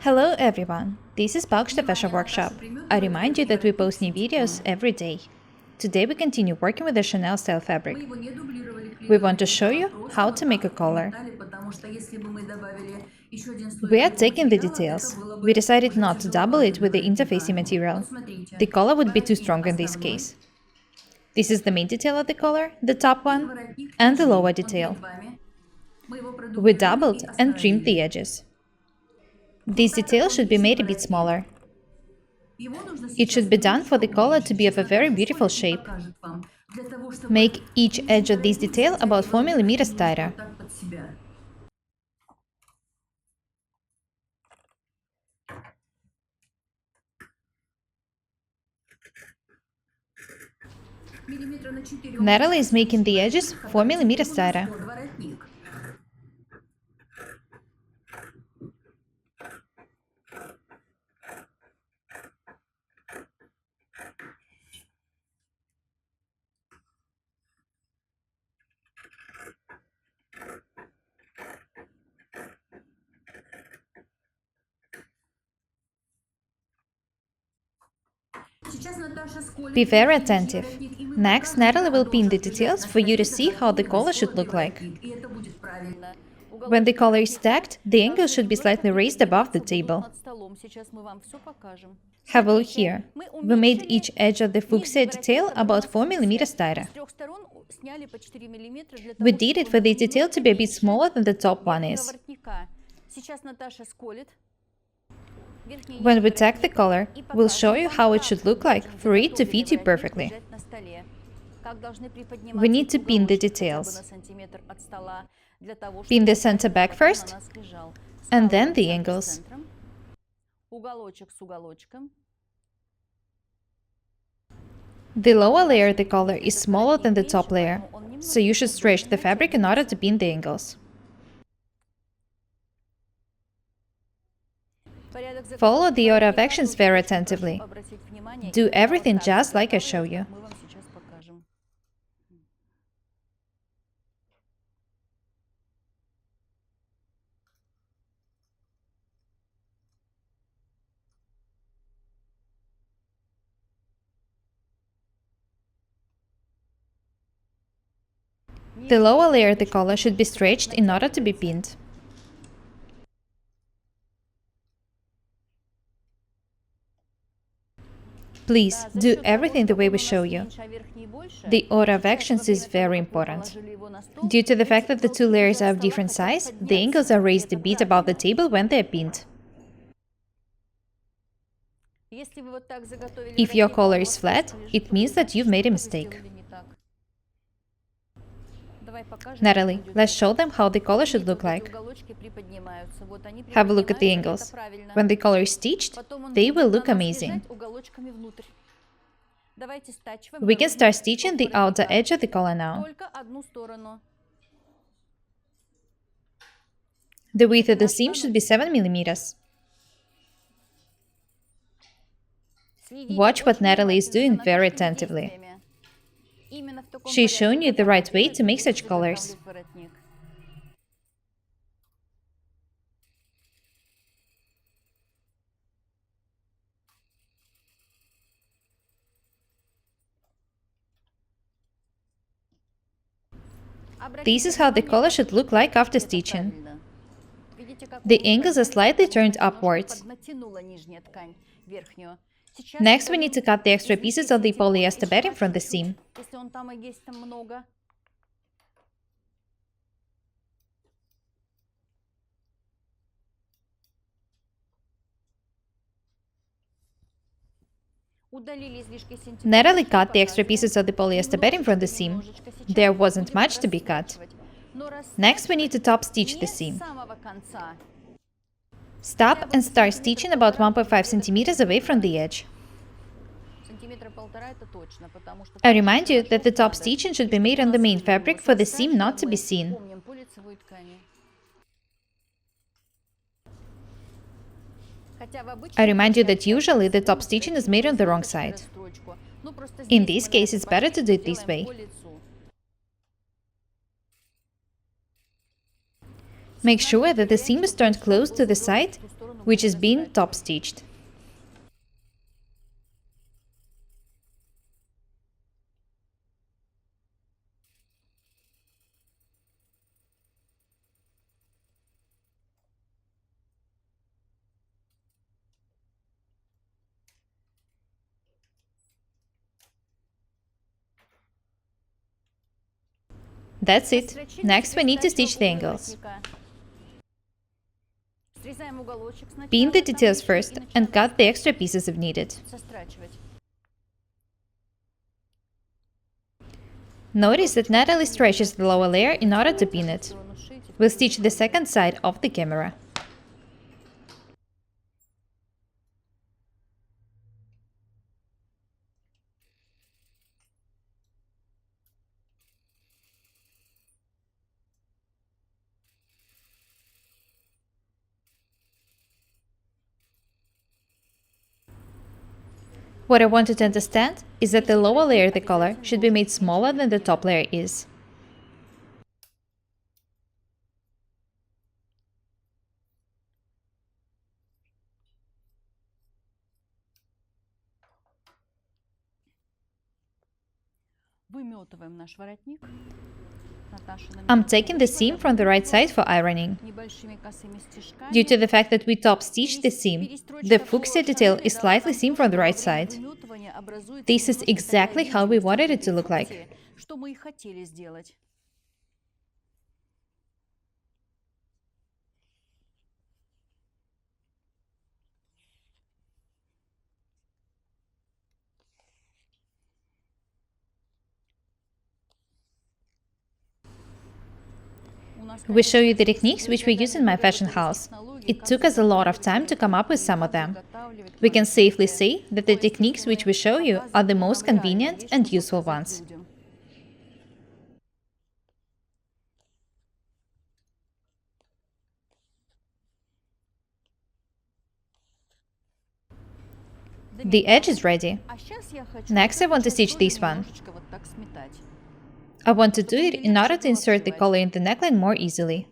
Hello everyone, this is Paukshte Fashion Workshop. I remind you that we post new videos every day. Today we continue working with the Chanel style fabric. We want to show you how to make a collar. We are taking the details. We decided not to double it with the interfacing material. The collar would be too strong in this case. This is the main detail of the collar, the top one, and the lower detail. We doubled and trimmed the edges. This detail should be made a bit smaller. It should be done for the collar to be of a very beautiful shape. Make each edge of this detail about 4 mm tighter. Natalie is making the edges 4 mm tighter. Be very attentive. Next, Natalie will pin the details for you to see how the collar should look like. When the collar is tacked, the angle should be slightly raised above the table. Have a look here. We made each edge of the fuchsia detail about 4 mm tighter. We did it for the detail to be a bit smaller than the top one is. When we tack the collar, we'll show you how it should look like for it to fit you perfectly. We need to pin the details. Pin the center back first, and then the angles. The lower layer of the collar is smaller than the top layer, so you should stretch the fabric in order to pin the angles. Follow the order of actions very attentively. Do everything just like I show you. The lower layer of the collar should be stretched in order to be pinned. Please, do everything the way we show you. The order of actions is very important. Due to the fact that the two layers are of different size, the angles are raised a bit above the table when they are pinned. If your collar is flat, it means that you've made a mistake. Natalie, let's show them how the collar should look like. Have a look at the angles. When the collar is stitched, they will look amazing. We can start stitching the outer edge of the collar now. The width of the seam should be 7 mm. Watch what Natalie is doing very attentively. She's showing you the right way to make such collars. This is how the collar should look like after stitching. The angles are slightly turned upwards. Next, we need to cut the extra pieces of the polyester bedding from the seam. Natalie cut the extra pieces of the polyester bedding from the seam. There wasn't much to be cut. Next, we need to top stitch the seam. Stop and start stitching about 1.5 cm away from the edge. I remind you that the top stitching should be made on the main fabric for the seam not to be seen. I remind you that usually the top stitching is made on the wrong side. In this case, it's better to do it this way. Make sure that the seam is turned close to the side which is being top stitched. That's it. Next we need to stitch the angles. Pin the details first and cut the extra pieces if needed. Notice that Natalie stretches the lower layer in order to pin it. We'll stitch the second side of the camera. What I wanted to understand is that the lower layer of the collar should be made smaller than the top layer is. I'm taking the seam from the right side for ironing. Due to the fact that we top stitched the seam, the fuchsia detail is slightly seen from the right side. This is exactly how we wanted it to look like. We show you the techniques which we use in my fashion house. It took us a lot of time to come up with some of them. We can safely say that the techniques which we show you are the most convenient and useful ones. The edge is ready. Next I want to stitch this one. I want to do it in order to insert the collar in the neckline more easily.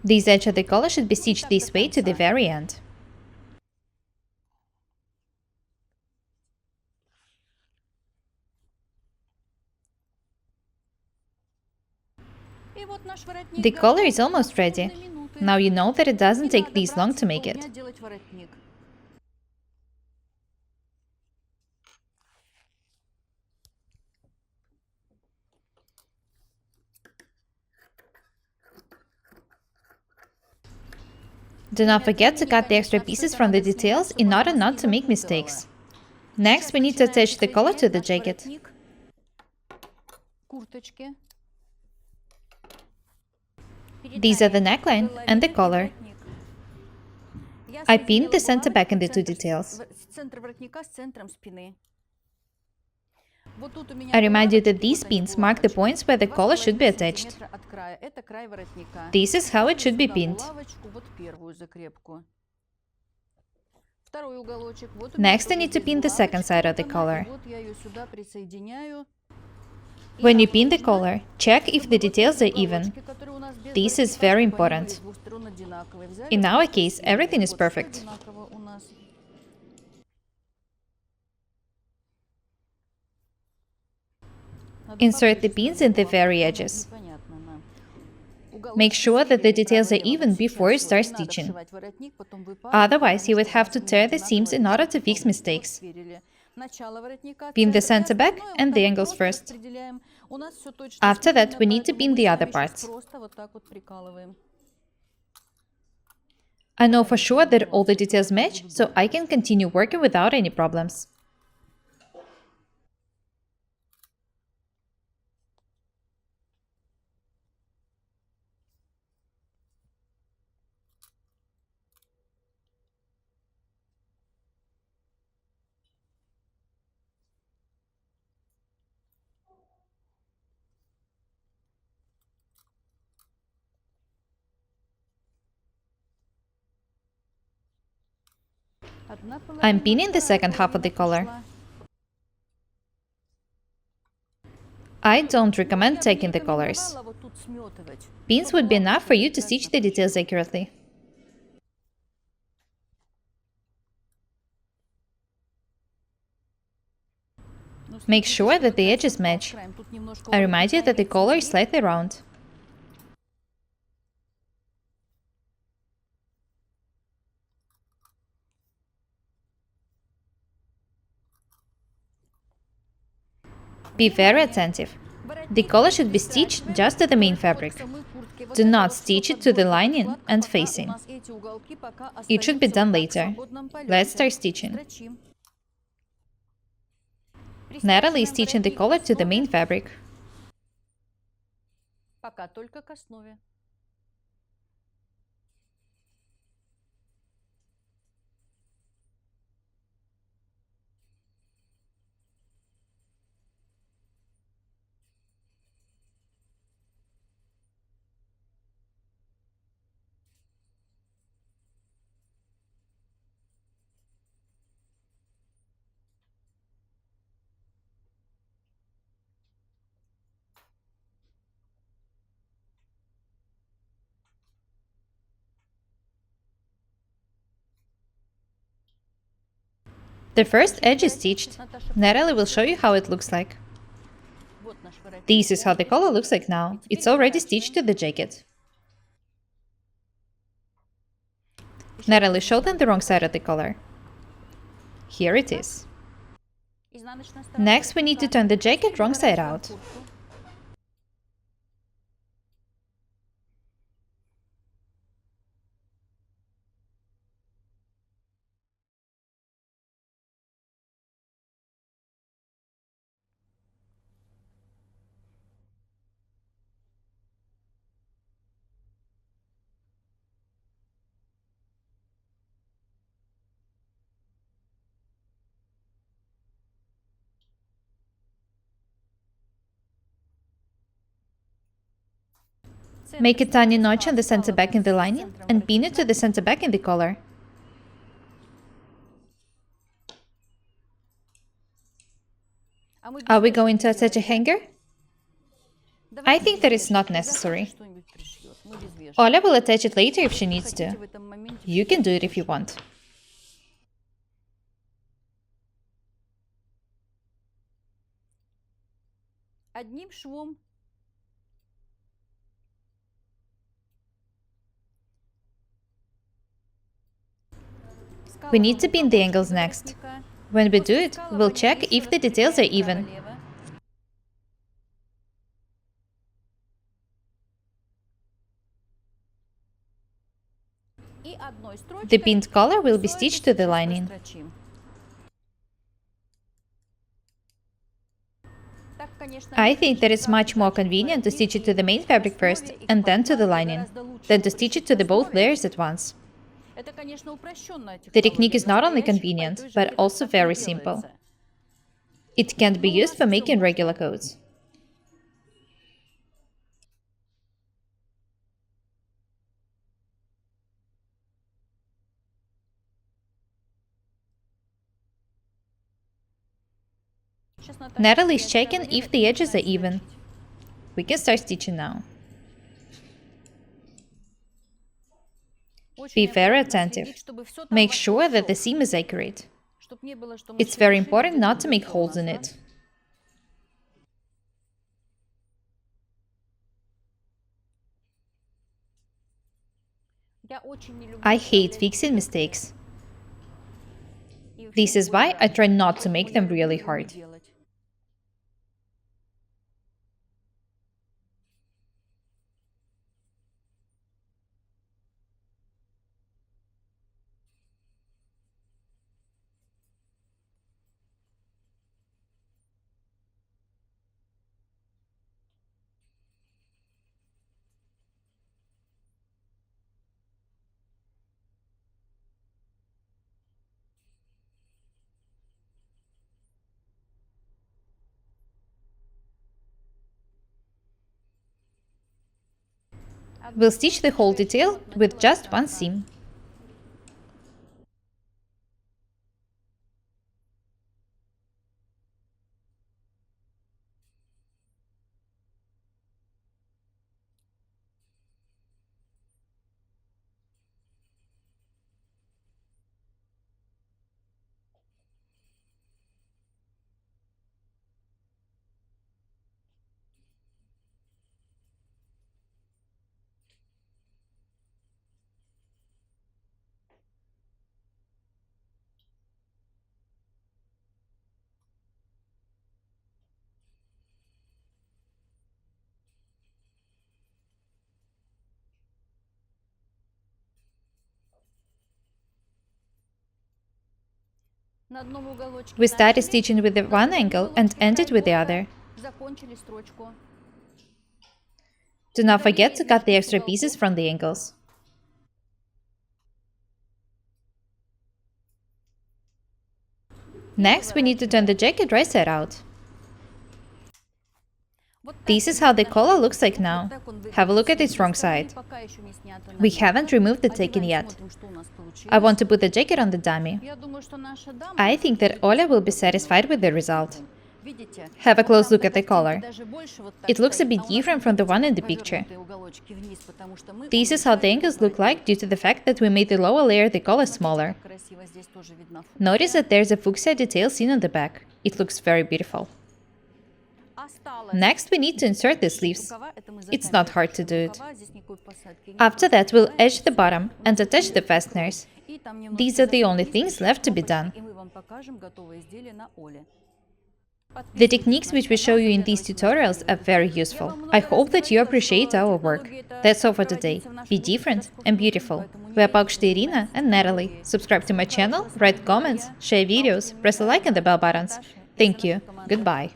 This edge of the collar should be stitched this way to the very end. The collar is almost ready. Now you know that it doesn't take this long to make it. Do not forget to cut the extra pieces from the details in order not to make mistakes. Next, we need to attach the collar to the jacket. These are the neckline and the collar. I pinned the center back in the two details. I remind you that these pins mark the points where the collar should be attached. This is how it should be pinned. Next, I need to pin the second side of the collar. When you pin the collar, check if the details are even. This is very important. In our case, everything is perfect. Insert the pins in the very edges. Make sure that the details are even before you start stitching. Otherwise, you would have to tear the seams in order to fix mistakes. Pin the center back and the angles first. After that, we need to pin the other parts. I know for sure that all the details match, so I can continue working without any problems. I'm pinning the second half of the collar. I don't recommend taking the collars. Pins would be enough for you to stitch the details accurately. Make sure that the edges match. I remind you that the collar is slightly round. Be very attentive. The collar should be stitched just to the main fabric. Do not stitch it to the lining and facing. It should be done later. Let's start stitching. Natalie is stitching the collar to the main fabric. The first edge is stitched. Natalie will show you how it looks like. This is how the collar looks like now. It's already stitched to the jacket. Natalie showed them the wrong side of the collar. Here it is. Next, we need to turn the jacket wrong side out. Make a tiny notch on the center back in the lining and pin it to the center back in the collar. Are we going to attach a hanger? I think that is not necessary. Ola will attach it later if she needs to. You can do it if you want. We need to pin the angles next. When we do it, we'll check if the details are even. The pinned collar will be stitched to the lining. I think that it's much more convenient to stitch it to the main fabric first and then to the lining, than to stitch it to the both layers at once. The technique is not only convenient, but also very simple. It can be used for making regular coats. Natalie is checking if the edges are even. We can start stitching now. Be very attentive. Make sure that the seam is accurate. It's very important not to make holes in it. I hate fixing mistakes. This is why I try not to make them really hard. We'll stitch the whole detail with just one seam. We started stitching with the one angle and ended with the other. Do not forget to cut the extra pieces from the angles. Next, we need to turn the jacket right side out. This is how the collar looks like now. Have a look at its wrong side. We haven't removed the tacking yet. I want to put the jacket on the dummy. I think that Oля will be satisfied with the result. Have a close look at the collar. It looks a bit different from the one in the picture. This is how the angles look like due to the fact that we made the lower layer the collar smaller. Notice that there's a fuchsia detail seen on the back. It looks very beautiful. Next, we need to insert the sleeves. It's not hard to do it. After that, we'll edge the bottom and attach the fasteners. These are the only things left to be done. The techniques which we show you in these tutorials are very useful. I hope that you appreciate our work. That's all for today. Be different and beautiful. We are Paukshte Irina and Natalie. Subscribe to my channel, write comments, share videos, press the like and the bell buttons. Thank you. Goodbye.